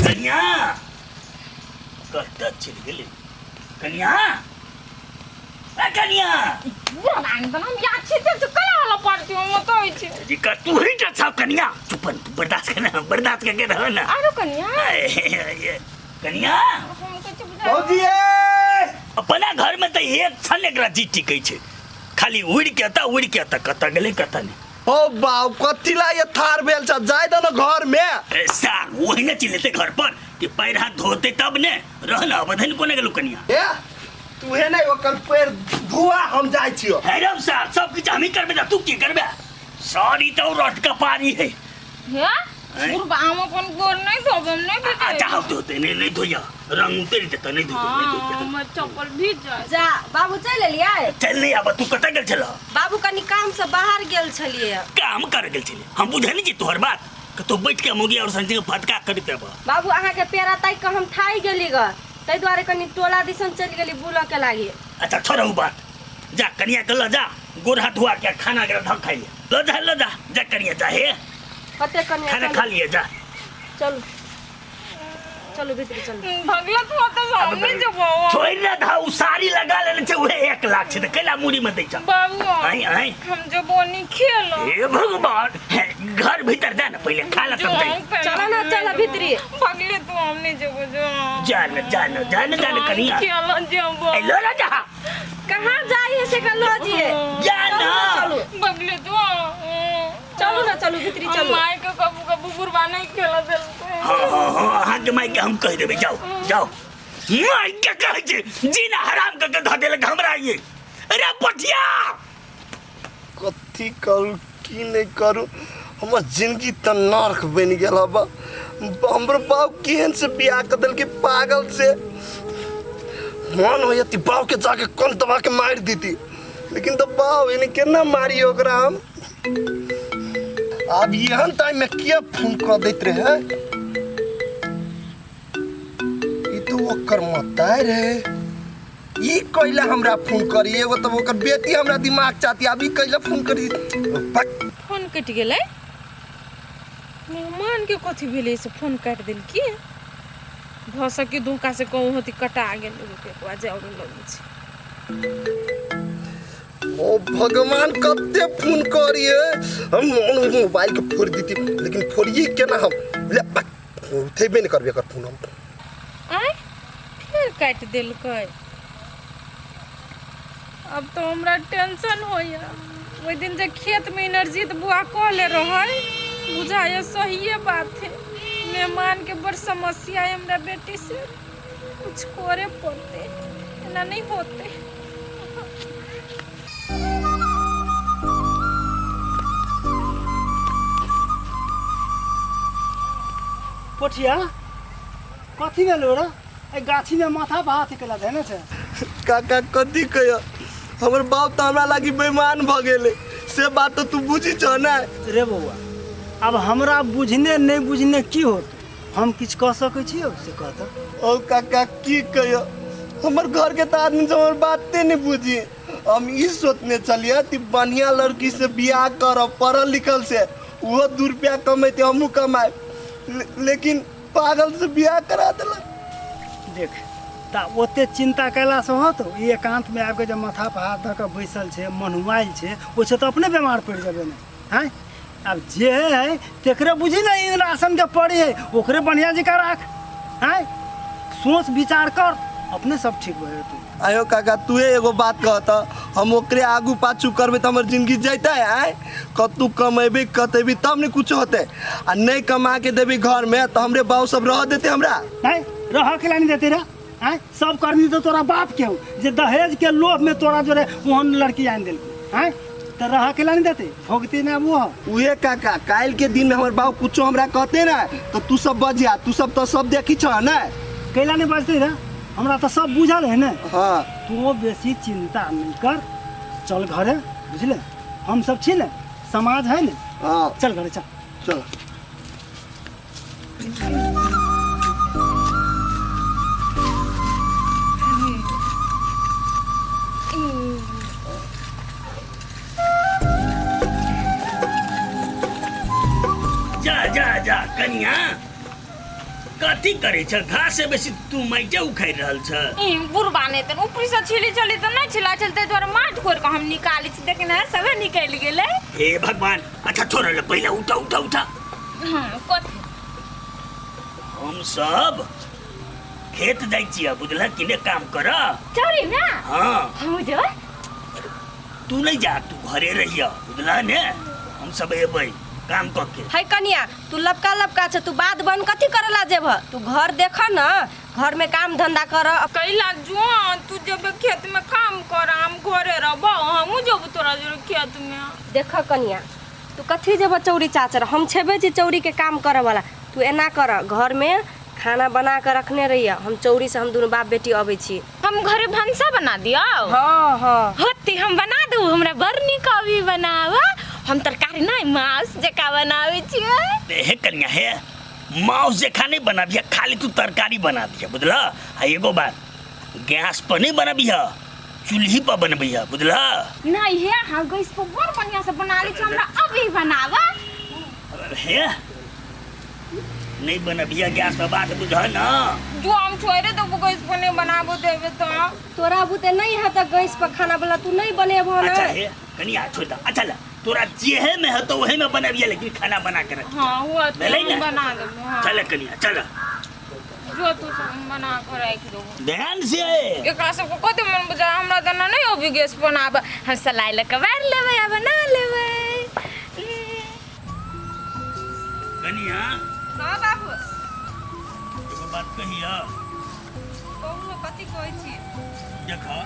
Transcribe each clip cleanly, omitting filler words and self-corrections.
कन्या कष्ट चल गेले कन्या कन्या तू ही साहब कन्या चुप बर्दाश्त करना बर्दाश्त करके रहो ना कन्या अपना घर में तो एक छन एकरा जी टिकै छै खाली उड़ के कत गेले कत नहीं ओ बाऊ कतिला ये थार बेल छ जाय द न घर में ऐसा वही न चिल्लते घर पर कि पैर हाथ धोते तब ने रहना बधन कोने गेलु कन्या ए तू है नहीं ओकर पैर धुआ हम जाय छियो हैरम सा सब कुछ हम ही करबे तू की करबे सॉरी तो रट का पानी है गुरबा हम अपन गोर नहीं धोबम नहीं बेटे जाओ धोते नहीं धोया रंग उतर देता नहीं धो हमर चप्पल भीज जाय जा बाबू चल लिया चल नहीं अब तू कत गेल छला बाबू कनी काम से बाहर गेल छलिए काम कर गेल छले हम बुझे नहीं जी तोहर बात कि तू बैठ के मुगी और संजी के फटका करते बा बाबू अहाँ के पेरा ताई के हम थाई गेली ग तै द्वारे कनी टोला दिसन चल गेली बुला के लागी अच्छा छोड़ो बात जा कन्या के ल जा गोर हाथ धोआ के खाना के धक खाइए ल जा कन्या जा हे कते कन्या खाना खा लिए जा चलो चलो भीतर चलो भगला तो तो हमने जो बाबू छोड़ ना था उ साड़ी लगा लेने से उहे 1 लाख से कैला मुड़ी में दे छ बाबू आई हम जो बोनी खेलो हे भगवान घर भीतर जा ना पहले खा ला तब चलो ना चलो भीतरी भगले तो हमने जो जान कन्या खेलो जो ए लो ना जा कहां जाइए से का लो जी जाना भगले तो चलो ना चलो भीतरी चलो माय को कबू गुरबा नहीं खेला चलते हां हां के माई के हम कह देबे जाओ माई के कह जे जीना हराम करके ध देले हमरा ये अरे पटिया कथी करू की नहीं करू हमर जिंदगी त नरक बन गेल बा हमर बाऊ केहन से बियाह कर देल के पागल से मन होयती बाऊ के जाके कोन दबा के मार दीती लेकिन तो बाऊ इने केना मारी ओकरा हम अब यहन टाइम में किया फोन कर देत रहे ई तो ओकर मताय रहे ई कइला हमरा फोन करी एगो तब ओकर बेटी हमरा दिमाग चाहती अभी कइला फोन करी फोन कट गेलै मेहमान के कथी भेलै से फोन काट देल की भसक के धोखा से कहूं होती कटा गेल रुपया को आज और लगे छै ओ भगवान कते फोन करिए हम मोबाइल के फोड़ दीती लेकिन फोड़िए केना हम ले उठेबे नहीं करबे कर फोन हम आय फिर काट देल कै अब तो हमरा टेंशन होया ओइ दिन जे खेत में एनर्जी त बुआ कहले रहै बुझाय सहीए बात है मेहमान के बड़ समस्या है हमरा बेटी से कुछ करे पड़ते ना नहीं होते पोठिया कथी गेलो रे ए गाछी में माथा भात केला देने छै काका कथी कहियो हमर बाप त हमरा लागी बेईमान भ गेले से बात तो तू बुझी छ ना रे बउआ अब हमरा बुझने नहीं बुझने की होत हम किछ कह सकै छियो से कहत ओ काका की कहियो हमर घर के त आदमी से हमर बाते नहीं बुझी हम ई सोचने चलिए कि बढ़िया लड़की से बियाह करब पढ़ल लिखल से वो 2 रुपया कमेते हमहू कमाए लेकिन पागल से बियाह करा देलक देख ता ओते चिंता कैला से होत ई एकांत में आके जब माथा पर हाथ धऽ के बैसल छै मनुआइल छै ओछे तो अपने बीमार पड़ जाबे ने हैं अब जे है तेकरे बुझी ना राशन के पड़ी है ओकरे बढ़िया जका राख हैं सोच विचार कर अपने सब ठीक हो तू आयो काका तू एगो बात कहता हम ओकरे आगू पाछू करबे त हमर जिंदगी जैते आय कतू कमेबे कतेबी तब ने कुछ होते आ नहीं कमा के देबी घर में तो हमरे बाऊ सब रह देते हमरा हैं रह के लानी देते रे हैं सब करनी तो तोरा बाप के हो जे दहेज के लोभ में तोरा जोरे ओहन लड़की आन देल हैं त रह के लानी देते भोगते ना वो उहे काका काल के दिन में हमर बाऊ कुछो हमरा कहते ना तो तू सब बजिया तू सब तो सब देखी छ ना कैला नहीं बजते रे हमरा तो सब बुझल है ना हां तू बेसी चिंता नहीं कर चल घरे बुझले हम सब छी ने समाज है ने हां चल घरे चल चल कनिया कथी करे छ घास से बेसी तू माइटे उखाड़ रहल छ ई बुरबा ने त ऊपरी से छिली चली त नहीं छिला चलते द्वारा माट कोर के हम निकाली छी देखे ना सब निकल गेले। हे भगवान अच्छा छोड़ ले पहले उठा उठा उठा। कथी हम सब खेत जाई छिया बुझला किने काम कर। चोरी ना हां हम जो तू नहीं जा तू घरे रहिया बुझला ने हम सब एबै काम करके। है कनिया तू लपका लपका छ तू बात बन कथी करला जेब तू घर देख न घर में काम धंधा कर। कैला जो तू जब खेत में काम कर हम घरे रहब हम जब तोरा जो खेत में देख कनिया तू कथी जेब चौरी चाचर हम छेबे छी चौरी के काम करे वाला तू एना कर घर में खाना बना कर रखने रहिया हम चौरी से हम दोनों बाप बेटी अबै छी। हम घरे भंसा बना दियो। हां हां होती हम बना दू हमरा बरनी कभी बनावा हम तरकारी नहीं मांस जका बनावे छियै। हे कन्या हे मांस जे खाने बनाबिया खाली तू तरकारी बना दिया बुझला। आ एगो बात गैस पर नहीं बनाबिया चूल्ही पर बनबिया बुझला। नहीं है हम गैस पर बड़ बढ़िया से बना ली छी हमरा अभी बनावा। हे नहीं बनबिया गैस पर बात बुझा ना जो हम छोड़े तो गैस पर नहीं बनाबो देबे तो तोरा बुते नहीं है त गैस पर खाना वाला तू नहीं बनेबो ना। अच्छा हे कन्या छोड़ दा। अच्छा ला तोरा जेहे में है तो वही में बनाबिया लेकिन खाना बना के रख। हां हुआ तो भेलै ना? बना देबो। हां चल कन्या चल जो तू सब बना के रख दो ध्यान से। एकरा सब को कते मन बुझा हमरा त नहीं अभी गैस बनाब हम सलाई ले के बार लेबे या बना लेबे। कन्या हां बाबू एगो बात कहिया कहू कथी कहै छी देखा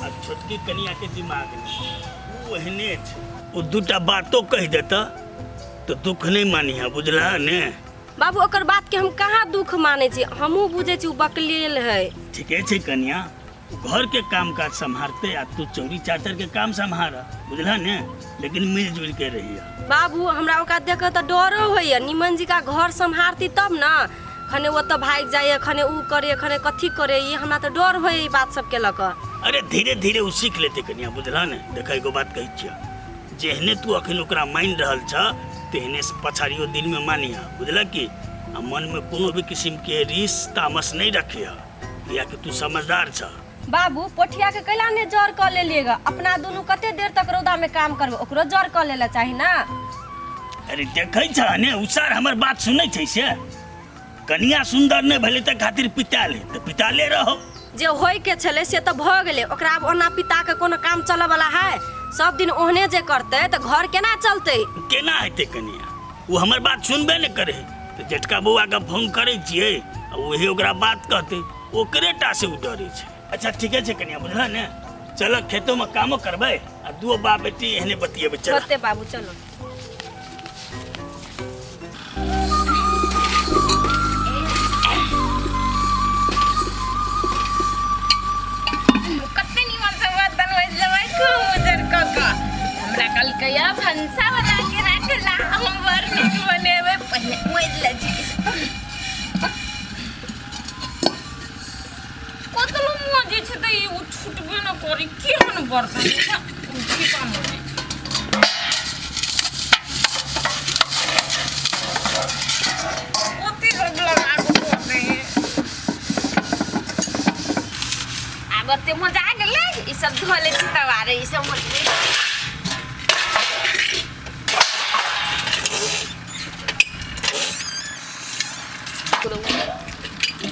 अब छोटकी कनिया के दिमाग में वो एहने छै वो दूटा बातो कह देता तो दुख नहीं मानिया बुझला ने। बाबू ओकर बात के हम कहाँ दुख माने छी हमहू बुझे छी उ बकलेल है। ठीके छै कन्या घर के काम काज संभालते आ तू चौरी चाचर के काम संभाल बुझला ने लेकिन मिलजुल के रहिया। बाबू हमरा ओका देख त डरो होइए निमन जी का घर संभालती तब ना खने वो तो भाग जाइए खने ऊ करे खने कथी करे ये हमरा तो डर होइए ई बात सब के लक। अरे धीरे धीरे उ सीख लेते कन्या बुझला ने। देखा एगो बात कही छिया जेहने तू अखन ओकरा मान रहल छ तेहने पछाड़ियो दिन में मानिया बुझला कि आ मन में कोनो भी किस्म के रिस तामस नहीं रखिया या कि तू समझदार छ। बाबू पोठिया के कैला ने जर क ले लेगा अपना दोनों कते देर तक रौदा में काम करबो ओकरो जर क लेला चाही ना। अरे देखै छ ने उसार हमर बात सुनै छै से कन्या सुंदर नहीं भले त खातिर पिताले त पिताले रहो जे होय के छले से तो भ गेले ओकरा अब ओना पिता के कोनो काम चले वाला है सब दिन ओहने जे करते त घर केना चलते केना हेते कन्या वो हमर बात सुनबे नहीं करे तो जेठका बउआ के फोन करे छिए वही ओकरा बात कहते ओकरे टा से उ डरे छै। अच्छा ठीके छै कन्या बुझला ने चल खेतों में कामो करबै आ दू बाप बेटी एहने बतियेबै चल। होते बाबू चलो कते निमन से बर्तन होय लेबै खूब उजर क के हमरा कल कया भंसा बना के रखला हम बरनी बनेबै पहले मोइ ले जी कतलो मोजी छै त ई उठबे न करी केहन बर्तन उठी काम होय ओती सब लगा को नहीं आगते मजा आ गेलै ई सब धोले छी तवारे ई सब मछली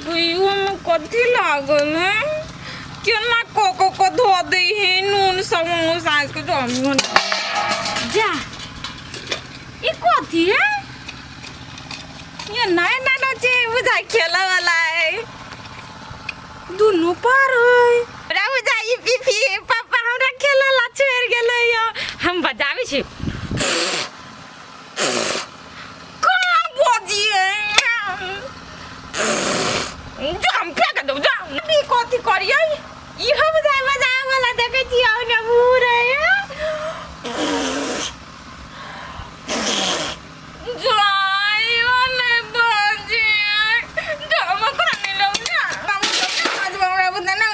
भैया में कथी लागल है केना को धो दे है नून सब सास के जो जा ई कथी है ये नया नया चीज बुझा खेला वाला है दोनों पार है राहु जाई पीपी पापा हमरा खेला ला छोड़ गेलै या हम बजाबै छी कौन बोजिए हम फेंक दो जा नी कथी करियै ई हम बजाय वाला देखै छी औने मुरे जाई ओने बाजी हम करने लो ना हम हमरा बुझना ना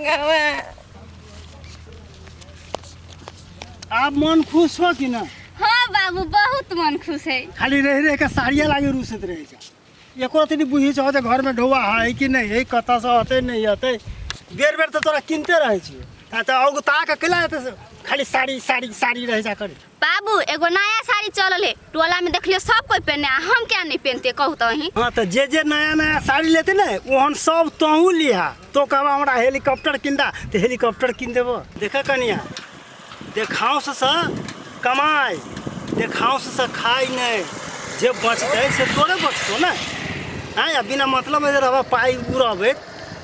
भगवान। आप मन खुश हो कि ना? हाँ बाबू बहुत मन खुश है। खाली रह रह के साड़िया लागे रूसत रहे छ एको तनी बुझी छ जे घर में ढोवा है कि नहीं है, कता से हते नहीं हते, बेर बेर तो तोरा किनते रहे छी त औगु ताक केला त खाली साड़ी साड़ी साड़ी रह जा करे। बाबू एगो नया साड़ी चलल है, टोला में देखलियो सब कोई पहने, हम क्या नहीं पहनते कहू तो ही। हाँ तो जे नया नया साड़ी लेते ना ओहन सब तहू लिहा, तो कहबा हमरा हेलीकॉप्टर किंदा तो हेलीकॉप्टर किन देबो। देखा कनिया देखाओ से कमाई, देखाओ से खाई नहीं, जे बचते से तोरे बचतो ना। हाँ या बिना मतलब में रहबा पाई उड़ाबे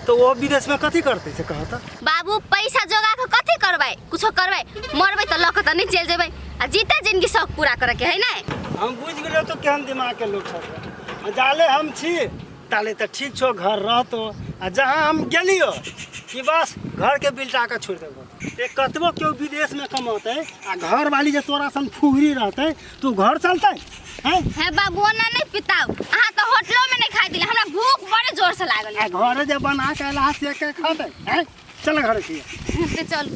तो वो विदेश में कथी करते से कहता। बाबू पैसा जोगा के कथी करबै, कुछो करबै, मरबै तो लख त नहीं जेल जेबै, आ जीते जिंदगी शौक पूरा करे के है ना। हम बुझ गए तो केहन दिमाग के लोग सब जाले हम छी ताले तो ठीक छो घर रहतो, आ जहाँ हम गेलियो कि बस घर के बिल्टा के छोड़ देबो। एक कतबो केओ विदेश में कमाते आ घर वाली जे तोरा सन फुहरी रहते तू घर चलते हैं। है बाबू ना नहीं पिताऊ, अहाँ तो होटलो में नहीं खाई दिले, हमरा भूख बड़े जोर से लागल है। घर जे बना के ला से के खाते हैं। चल घर के चल